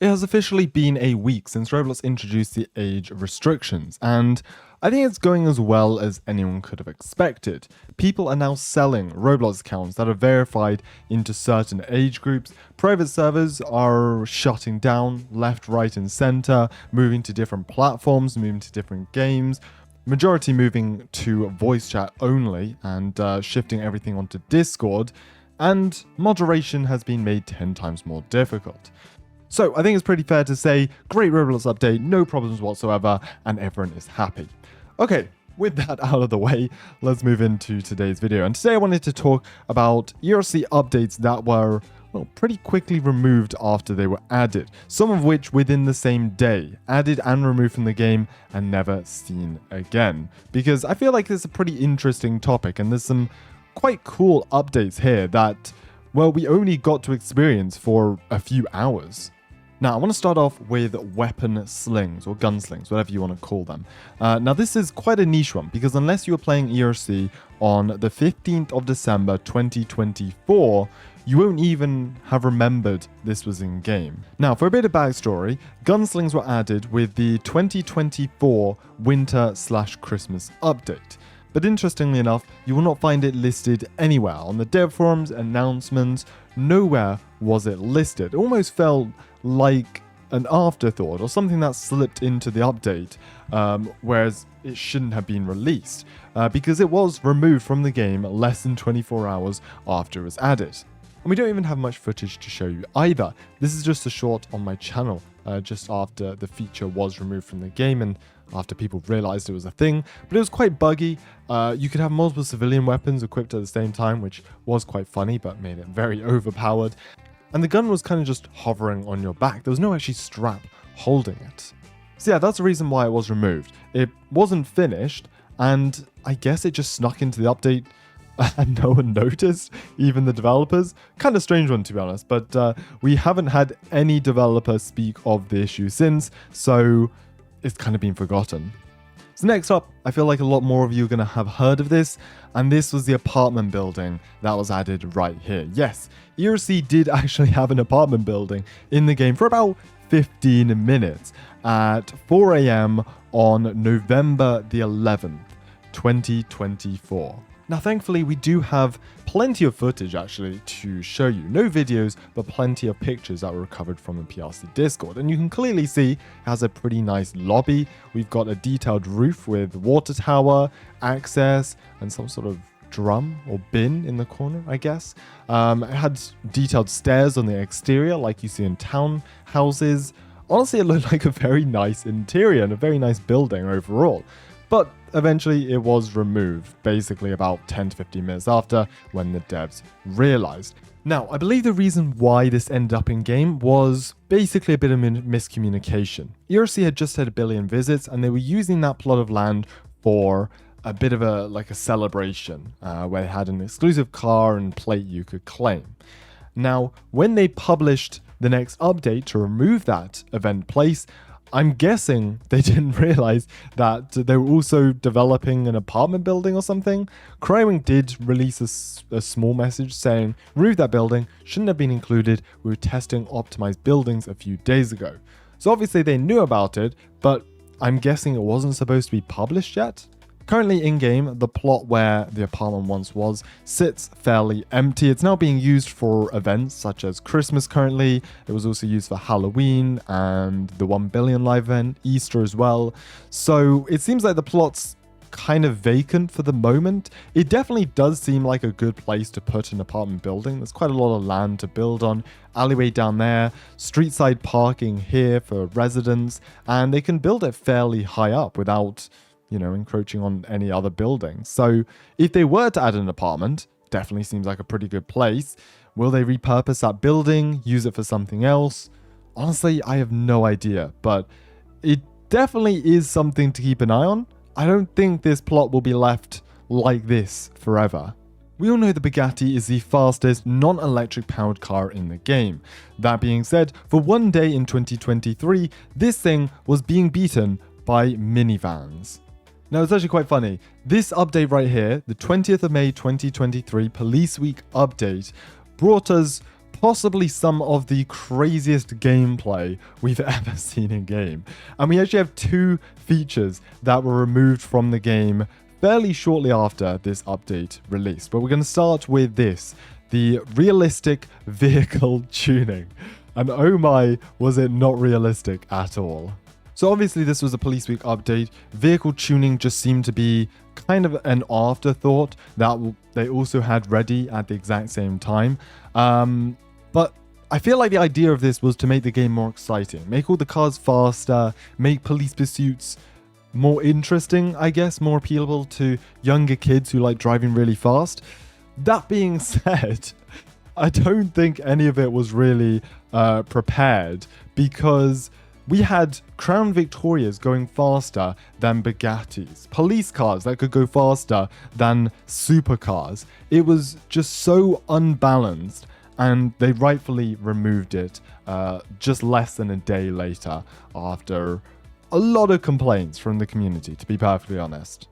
It has officially been a week since Roblox introduced the age restrictions, and I think it's going as well as anyone could have expected. People are now selling Roblox accounts that are verified into certain age groups. Private servers are shutting down left, right, and center, moving to different platforms, moving to different games. Majority moving to voice chat only and shifting everything onto Discord, and moderation has been made 10 times more difficult. So I think it's pretty fair to say, great Roblox update, no problems whatsoever, and everyone is happy. Okay, with that out of the way, let's move into today's video. And today I wanted to talk about ERLC updates that were, well, pretty quickly removed after they were added, some of which within the same day, added and removed from the game and never seen again. Because I feel like it's a pretty interesting topic, and there's some quite cool updates here that, well, we only got to experience for a few hours. Now, I want to start off with weapon slings, or gunslings, whatever you want to call them. Now, this is quite a niche one, because unless you were playing ERLC on the 15th of December 2024, you won't even have remembered this was in game. Now, for a bit of backstory, gunslings were added with the 2024 Winter/Christmas update. But interestingly enough, you will not find it listed anywhere on the dev forums, announcements, nowhere was it listed. It almost felt like an afterthought or something that slipped into the update, whereas it shouldn't have been released because it was removed from the game less than 24 hours after it was added. And we don't even have much footage to show you either. This is just a short on my channel just after the feature was removed from the game and after people realized it was a thing, but it was quite buggy. You could have multiple civilian weapons equipped at the same time, which was quite funny, but made it very overpowered. And the gun was kind of just hovering on your back. There was no actually strap holding it. So yeah, that's the reason why it was removed. It wasn't finished, and I guess it just snuck into the update and no one noticed, even the developers. Kind of strange one, to be honest, but we haven't had any developer speak of the issue since, so it's kind of been forgotten. So next up, I feel like a lot more of you are going to have heard of this, and this was the apartment building that was added right here. Yes, ERLC did actually have an apartment building in the game for about 15 minutes at 4 AM on November the 11th, 2024. Now, thankfully, we do have plenty of footage actually to show you. No videos, but plenty of pictures that were recovered from the PRC Discord. And you can clearly see it has a pretty nice lobby. We've got a detailed roof with water tower, access, and some sort of drum or bin in the corner, I guess. It had detailed stairs on the exterior like you see in townhouses. Honestly, it looked like a very nice interior and a very nice building overall. But eventually it was removed, basically about 10 to 15 minutes after, when the devs realized. Now, I believe the reason why this ended up in game was basically a bit of miscommunication. ERLC had just had 1 billion visits, and they were using that plot of land for a bit of a celebration, where they had an exclusive car and plate you could claim. Now, when they published the next update to remove that event place, I'm guessing they didn't realize that they were also developing an apartment building or something. Crywing did release a small message saying, remove that building, shouldn't have been included, we were testing optimized buildings a few days ago. So obviously they knew about it, but I'm guessing it wasn't supposed to be published yet. Currently in-game, the plot where the apartment once was sits fairly empty. It's now being used for events such as Christmas currently. It was also used for Halloween and the 1 billion live event, Easter as well. So it seems like the plot's kind of vacant for the moment. It definitely does seem like a good place to put an apartment building. There's quite a lot of land to build on. Alleyway down there, street side parking here for residents, and they can build it fairly high up without, encroaching on any other buildings. So if they were to add an apartment, definitely seems like a pretty good place. Will they repurpose that building, use it for something else? Honestly, I have no idea, but it definitely is something to keep an eye on. I don't think this plot will be left like this forever. We all know the Bugatti is the fastest non-electric powered car in the game. That being said, for one day in 2023, this thing was being beaten by minivans. Now, it's actually quite funny. This update right here, the 20th of May 2023 Police Week update, brought us possibly some of the craziest gameplay we've ever seen in game. And we actually have 2 features that were removed from the game fairly shortly after this update released. But we're going to start with this, the realistic vehicle tuning. And oh my, was it not realistic at all. So obviously this was a Police Week update. Vehicle tuning just seemed to be kind of an afterthought that they also had ready at the exact same time. But I feel like the idea of this was to make the game more exciting, make all the cars faster, make police pursuits more interesting, I guess, more appealable to younger kids who like driving really fast. That being said, I don't think any of it was really prepared, because we had Crown Victorias going faster than Bugattis, police cars that could go faster than supercars. It was just so unbalanced, and they rightfully removed it just less than a day later after a lot of complaints from the community, to be perfectly honest.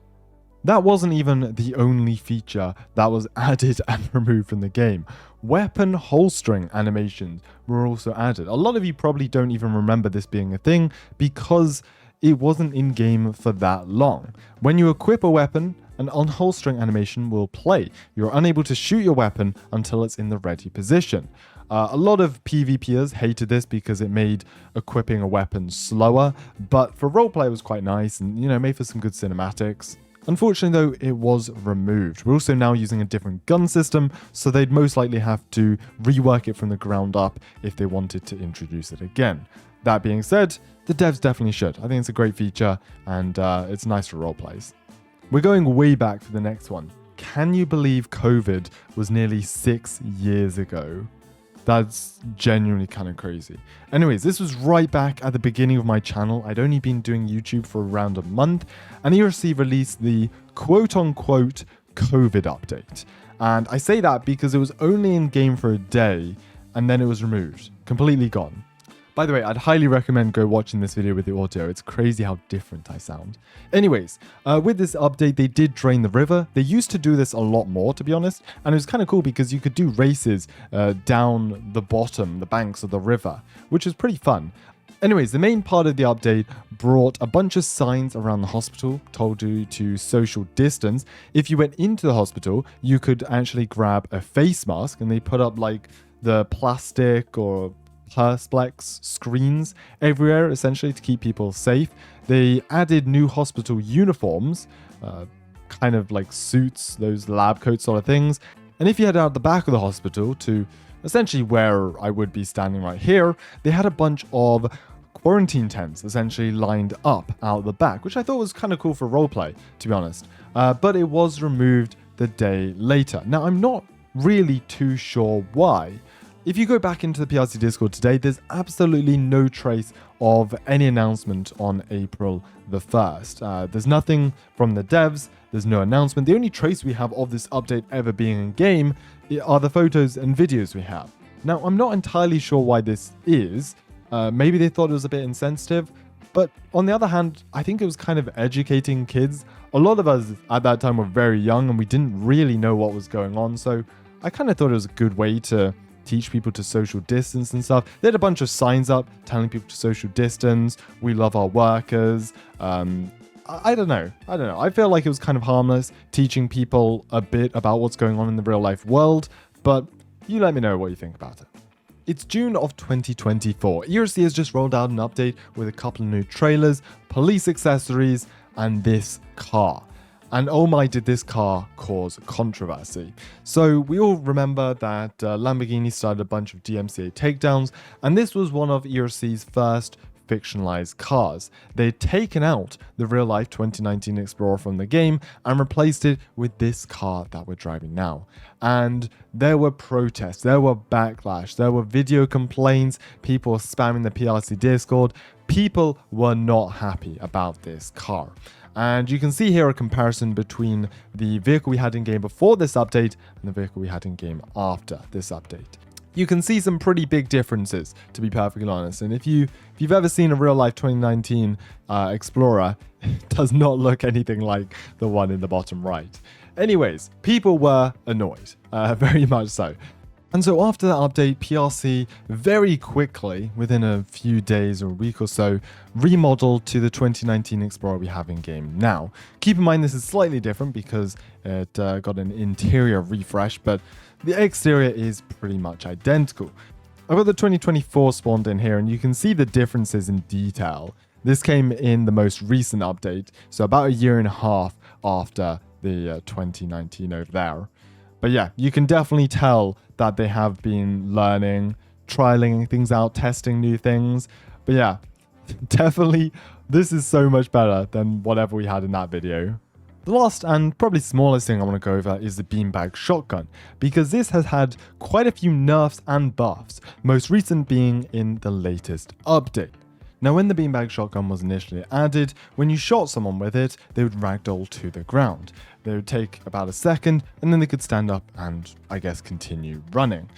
That wasn't even the only feature that was added and removed from the game. Weapon holstering animations were also added. A lot of you probably don't even remember this being a thing because it wasn't in game for that long. When you equip a weapon, an unholstering animation will play. You're unable to shoot your weapon until it's in the ready position. A lot of PvPers hated this because it made equipping a weapon slower, but for roleplay it was quite nice and, made for some good cinematics. Unfortunately though, it was removed. We're also now using a different gun system, so they'd most likely have to rework it from the ground up if they wanted to introduce it again. That being said, the devs definitely should. I think it's a great feature and it's nice for roleplays. We're going way back for the next one. Can you believe COVID was nearly 6 years ago? That's genuinely kind of crazy. Anyways, this was right back at the beginning of my channel. I'd only been doing YouTube for around a month, and ERLC released the quote-unquote COVID update. And I say that because it was only in game for a day, and then it was removed, completely gone. By the way, I'd highly recommend go watching this video with the audio. It's crazy how different I sound. Anyways, with this update, they did drain the river. They used to do this a lot more, to be honest. And it was kind of cool because you could do races down the bottom, the banks of the river, which was pretty fun. Anyways, the main part of the update brought a bunch of signs around the hospital, told you to social distance. If you went into the hospital, you could actually grab a face mask, and they put up like the plastic or perspex screens everywhere, essentially to keep people safe. They added new hospital uniforms, kind of like suits, those lab coat sort of things. And if you head out the back of the hospital to essentially where I would be standing right here, they had a bunch of quarantine tents essentially lined up out the back, which I thought was kind of cool for roleplay, to be honest. But it was removed the day later. Now, I'm not really too sure why. If you go back into the PRC Discord today, there's absolutely no trace of any announcement on April the 1st. There's nothing from the devs, there's no announcement. The only trace we have of this update ever being in game are the photos and videos we have. Now, I'm not entirely sure why this is. Maybe they thought it was a bit insensitive, but on the other hand, I think it was kind of educating kids. A lot of us at that time were very young and we didn't really know what was going on, so I kind of thought it was a good way to teach people to social distance and stuff. They had a bunch of signs up telling people to social distance. We love our workers. I don't know. I feel like it was kind of harmless, teaching people a bit about what's going on in the real life world, but you let me know what you think about it. It's June of 2024. ERLC has just rolled out an update with a couple of new trailers, police accessories, and this car. And oh my, did this car cause controversy. So we all remember that Lamborghini started a bunch of DMCA takedowns, and this was one of ERLC's first fictionalized cars. They'd taken out the real-life 2019 Explorer from the game and replaced it with this car that we're driving now. And there were protests, there were backlash, there were video complaints, people were spamming the PRC Discord. People were not happy about this car. And you can see here a comparison between the vehicle we had in game before this update and the vehicle we had in game after this update. You can see some pretty big differences, to be perfectly honest. And if you've ever seen a real-life 2019 Explorer, it does not look anything like the one in the bottom right. Anyways, people were annoyed, very much so. And so after that update, PRC very quickly, within a few days or a week or so, remodeled to the 2019 Explorer we have in game now. Keep in mind this is slightly different because it got an interior refresh, but the exterior is pretty much identical. I've got the 2024 spawned in here, and you can see the differences in detail. This came in the most recent update, so about a year and a half after the 2019 over there. But yeah, you can definitely tell that they have been learning, trialing things out, testing new things. But yeah, definitely this is so much better than whatever we had in that video. The last and probably smallest thing I want to go over is the beanbag shotgun, because this has had quite a few nerfs and buffs, most recent being in the latest update. Now, when the beanbag shotgun was initially added, when you shot someone with it, they would ragdoll to the ground. They would take about a second, and then they could stand up and, I guess, continue running.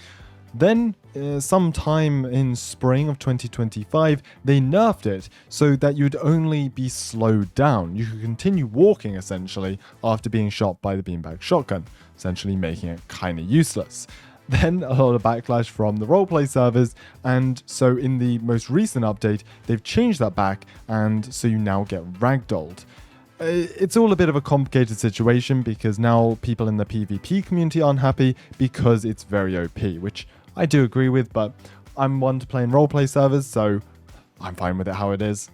Then, sometime in spring of 2025, they nerfed it so that you'd only be slowed down. You could continue walking, essentially, after being shot by the beanbag shotgun, essentially making it kind of useless. Then a lot of backlash from the roleplay servers, and so in the most recent update, they've changed that back, and so you now get ragdolled. It's all a bit of a complicated situation because now people in the PvP community aren't happy because it's very OP, which I do agree with, but I'm one to play in roleplay servers, so I'm fine with it how it is.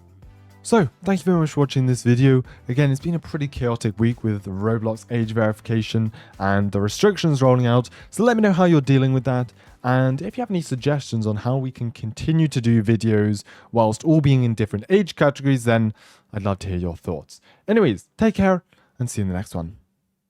So, thank you very much for watching this video. Again, it's been a pretty chaotic week with Roblox age verification and the restrictions rolling out, so let me know how you're dealing with that. And if you have any suggestions on how we can continue to do videos whilst all being in different age categories, then I'd love to hear your thoughts. Anyways, take care and see you in the next one.